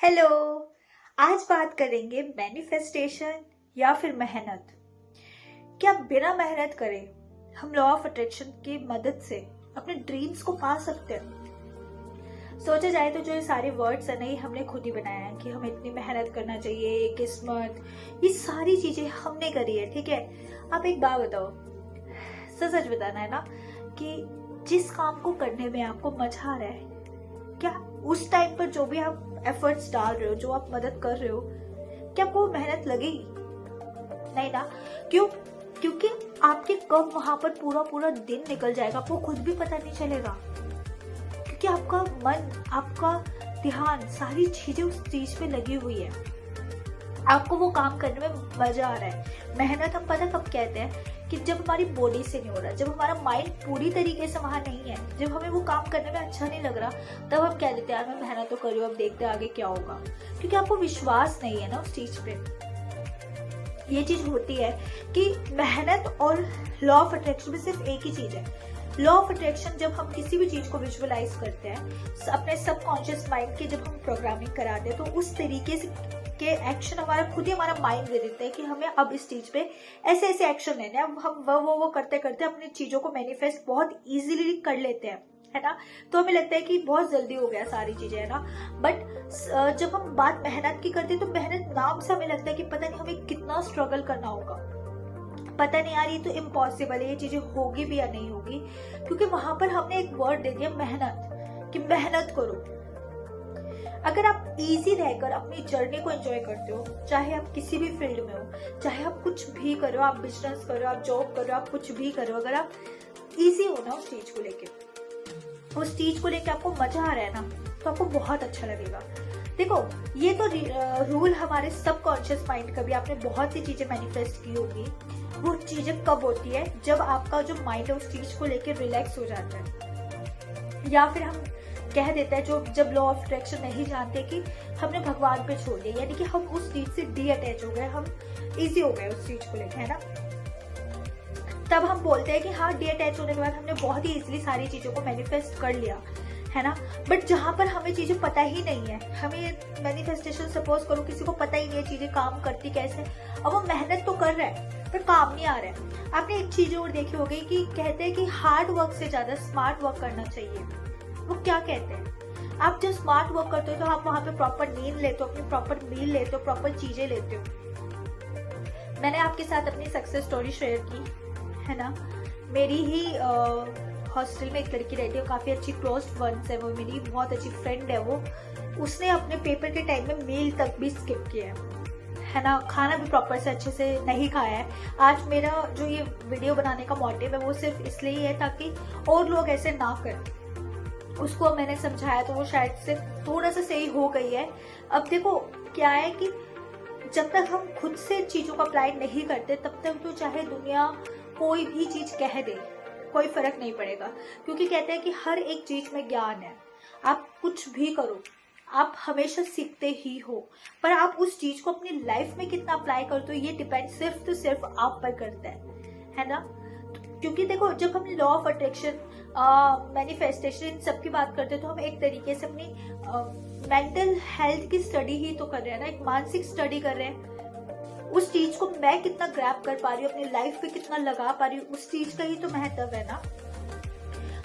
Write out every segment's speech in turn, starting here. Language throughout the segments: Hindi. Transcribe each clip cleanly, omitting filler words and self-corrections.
हेलो। आज बात करेंगे मैनिफेस्टेशन या फिर मेहनत। क्या बिना मेहनत करे हम लॉ ऑफ अट्रैक्शन की मदद से अपने ड्रीम्स को पा सकते हैं? सोचा जाए तो जो ये सारे वर्ड्स है नहीं हमने खुद ही बनाया है कि हमें इतनी मेहनत करना चाहिए, किस्मत, ये सारी चीजें हमने करी है। ठीक है, आप एक बात बताओ, सच सच बताना है ना कि जिस काम को करने में आपको मजा आ रहा है, क्या उस टाइम पर जो भी आप एफर्ट्स डाल रहे हो, जो आप मदद कर रहे हो, क्या आपको मेहनत लगेगी? नहीं ना। क्यों? क्योंकि आपके कब वहां पर पूरा पूरा दिन निकल जाएगा आपको खुद भी पता नहीं चलेगा, क्योंकि आपका मन, आपका ध्यान, सारी चीजें उस चीज पे लगी हुई है। आपको वो काम करने में मजा आ रहा है। मेहनत हम पता कब कहते हैं कि जब हमारी बॉडी से नहीं हो रहा, जब हमारा माइंड पूरी तरीके से वहां नहीं है, जब हमें वो काम करने में अच्छा नहीं लग रहा, तब हम कह देते हैं यार मैं मेहनत तो कर रही हूँ, अब देखते हैं आगे क्या होगा। क्योंकि आपको विश्वास नहीं है ना उस चीज पे। ये चीज होती है कि मेहनत और लॉ ऑफ अट्रैक्शन में सिर्फ एक ही चीज है। लॉ ऑफ अट्रैक्शन, जब हम किसी भी चीज को विजुअलाइज करते हैं अपने सबकॉन्शियस माइंड की, जब हम प्रोग्रामिंग कराते हैं, तो उस तरीके से के एक्शन हमारा खुद ही हमारा माइंड दे देता है कि हमें अब इस चीज पे ऐसे ऐसे एक्शन लेने हैं। अब हम वो करते करते अपनी चीजों को मैनिफेस्ट बहुत इजीली कर लेते हैं, है ना। तो हमें लगता है कि बहुत जल्दी हो गया सारी चीजें, है ना। बट जब हम बात मेहनत की करते हैं तो मेहनत नाम से हमें लगता है कि पता नहीं हमें कितना स्ट्रगल करना होगा, पता नहीं यार ये तो इम्पॉसिबल है, ये चीजें होगी भी या नहीं होगी। क्योंकि वहां पर हमने एक वर्ड दे दिया मेहनत, कि मेहनत करो। अगर आप इजी रहकर अपनी जर्नी को एंजॉय करते हो, चाहे आप किसी भी फील्ड में हो, चाहे आप कुछ भी करो, आप बिजनेस करो, आप जॉब करो, आप कुछ भी करो, अगर आप इजी हो ना उस चीज को लेके, उस चीज को लेके आपको मजा आ रहा है ना, तो आपको बहुत अच्छा लगेगा। देखो, ये तो रूल हमारे सबकॉन्शियस माइंड का भी, आपने बहुत सी चीजें मैनिफेस्ट की होगी। वो चीजें कब होती है? जब आपका जो माइंड है उस चीज को लेकर रिलैक्स हो जाता है। या फिर हम कह देते हैं, जो जब लॉ ऑफ अट्रैक्शन नहीं जानते, कि हमने भगवान पे छोड़ दिया, यानी कि हम उस चीज से डी अटैच हो गए, हम इजी हो गए उस चीज को लेकर, है ना। तब हम बोलते हैं कि हाँ, डी अटैच होने के बाद हमने बहुत ही इजीली सारी चीजों को मैनिफेस्ट कर लिया, है ना। बट जहां पर हमें चीजें पता ही नहीं है, हमें मैनिफेस्टेशन सपोज करो किसी को पता ही नहीं है चीजें काम करती कैसे, अब वो मेहनत तो कर रहा है पर काम नहीं आ रहा है। आपने एक चीज और देखी होगी कि कहते हैं कि हार्ड वर्क से ज्यादा स्मार्ट वर्क करना चाहिए। वो क्या कहते हैं? आप जब स्मार्ट वर्क करते हो तो आप वहां पे प्रॉपर नींद लेते हो, अपनी प्रॉपर मील लेते हो, प्रॉपर चीजें लेते हो। मैंने आपके साथ अपनी सक्सेस स्टोरी शेयर की, है ना। मेरी ही हॉस्टल में एक लड़की रहती है, काफी अच्छी क्लोज फ्रेंड्स है, वो मेरी बहुत अच्छी फ्रेंड है। वो उसने अपने पेपर के टाइम में मील तक भी स्किप किया है ना, खाना भी प्रॉपर से अच्छे से नहीं खाया है। आज मेरा जो ये वीडियो बनाने का मोटिव है वो सिर्फ इसलिए है ताकि और लोग ऐसे ना करें। उसको मैंने समझाया तो वो शायद से थोड़ा सा सही हो गई है। अब देखो क्या है कि जब तक हम खुद से चीजों को अप्लाई नहीं करते, तब तक तो चाहे दुनिया कोई भी चीज कह दे, कोई फर्क नहीं पड़ेगा। क्योंकि कहते हैं कि हर एक चीज में ज्ञान है। आप कुछ भी करो, आप हमेशा सीखते ही हो, पर आप उस चीज को अपनी लाइफ में कितना अप्लाई करते हो, ये डिपेंड सिर्फ तो सिर्फ आप पर करता है ना। क्योंकि देखो, जब हम लॉ ऑफ अट्रैक्शन, मैनिफेस्टेशन, इन सब की बात करते हैं, तो हम एक तरीके से अपनी मेंटल हेल्थ की स्टडी ही तो कर रहे हैं ना, एक मानसिक स्टडी कर रहे हैं। उस चीज को मैं कितना ग्रैब कर पा रही हूँ, अपनी लाइफ पे कितना लगा पा रही हूँ, उस चीज का ही तो महत्व है ना।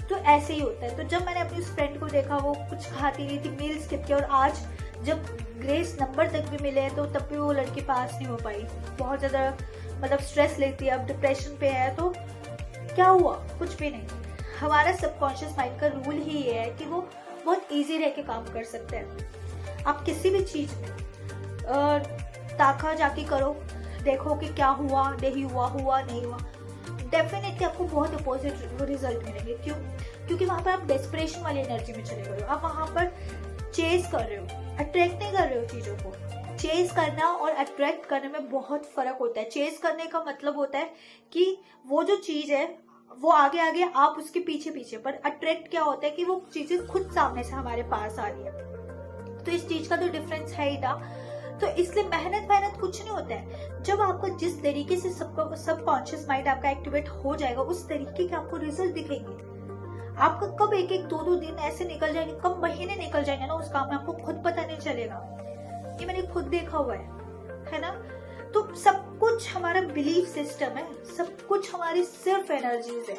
तो ऐसे ही होता है। तो जब मैंने अपनी उस फ्रेंड को देखा, वो कुछ खाती नहीं थी, मील स्किप किया, और आज जब ग्रेस नंबर तक भी मिले तो तब भी वो लड़की पास नहीं हो पाई। बहुत ज्यादा मतलब स्ट्रेस लेती है, अब डिप्रेशन पे है। तो क्या हुआ? कुछ भी नहीं। हमारा सबकॉन्शियस माइंड का रूल ही ये है कि वो बहुत इजी रह के काम कर सकते हैं। आप किसी भी चीज में ताका जाके करो, देखो कि क्या हुआ, नहीं हुआ, हुआ नहीं हुआ, डेफिनेटली आपको बहुत अपोजिट रिजल्ट मिलेंगे। क्यों? क्योंकि वहां पर आप डेस्परेशन वाली एनर्जी में चले गए हो। आप वहां पर चेज कर रहे हो, अट्रैक्ट नहीं कर रहे हो चीजों को। चेज करना और अट्रैक्ट करने में बहुत फर्क होता है। चेज करने का मतलब होता है कि वो जो चीज है वो आगे आगे, आप उसके पीछे पीछे, पर अट्रैक्ट क्या होता है कि वो चीजें खुद सामने से हमारे पास आ रही है। तो इस चीज का तो डिफरेंस है ही ना। तो इसलिए मेहनत कुछ नहीं होता है। जब आपको जिस तरीके से सबकॉन्शियस माइंड आपका एक्टिवेट हो जाएगा, उस तरीके के आपको रिजल्ट दिखेंगे। आपका कब एक एक दो दो दिन ऐसे निकल जाएंगे, कब महीने निकल जाएंगे ना उस काम में, आपको खुद पता नहीं चलेगा। ये मैंने खुद देखा हुआ है ना। तो सब कुछ हमारा बिलीफ सिस्टम है, सब कुछ हमारी सिर्फ एनर्जीज है,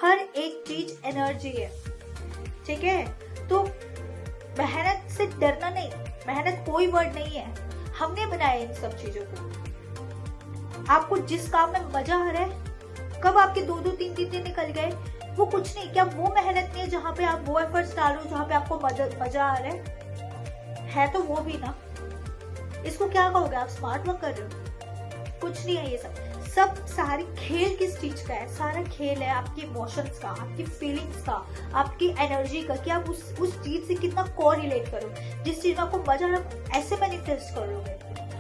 हर एक चीज एनर्जी है, ठीक है। तो मेहनत से डरना नहीं, मेहनत कोई वर्ड नहीं है, हमने बनाया इन सब चीजों को। आपको जिस काम में मजा आ रहा है, कब आपके 2-2, 3-3 दिन निकल गए, वो कुछ नहीं, क्या वो मेहनत नहीं है जहाँ पे आप वो एफर्ट्स डालो जहाँ पे आपको मजा आ रहा है तो वो भी ना। इसको क्या कहोगे, आप स्मार्ट वर्क कर रहे हो? कुछ नहीं है ये सब सारी खेल किस चीज का है, सारा खेल है आपके इमोशंस का, आपकी फीलिंग्स का, आपकी एनर्जी का, कि आप उस चीज से कितना कोरिलेट करो। जिस चीज में आपको मजा आ रहा ऐसे मैनिफेस्ट कर लोगे,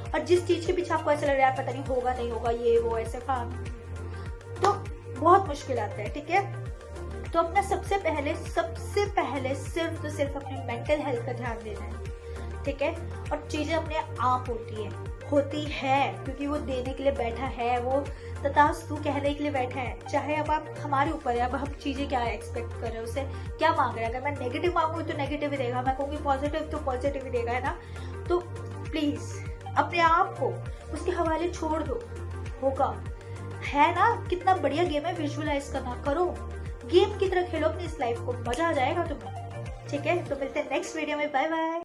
और जिस चीज के पीछे आपको ऐसा लग रहा है पता नहीं होगा नहीं होगा ये वो ऐसे काम, तो बहुत मुश्किल आता है, ठीक है। तो अपना सबसे पहले सिर्फ तो सिर्फ अपनी मेंटल हेल्थ का ध्यान देना है, ठीक है। और चीजें अपने आप होती है क्योंकि वो देने के लिए बैठा है, वो तथास्तु कहने के लिए बैठा है। चाहे अब आप हमारे ऊपर है, अब हम चीजें क्या एक्सपेक्ट कर रहे हैं, उससे क्या मांग रहे हैं। अगर मैं नेगेटिव मांगूंगी तो नेगेटिव ही देगा, मैं कहूंगी पॉजिटिव तो पॉजिटिव ही देगा, है ना। तो प्लीज अपने आप को उसके हवाले छोड़ दो, होगा, है ना। कितना बढ़िया गेम है, विजुअलाइज करना, करो, गेम की तरह खेलो अपनी इस लाइफ को, मजा आ जाएगा तुम्हें, ठीक है। तो मिलते हैं नेक्स्ट वीडियो में, बाय बाय।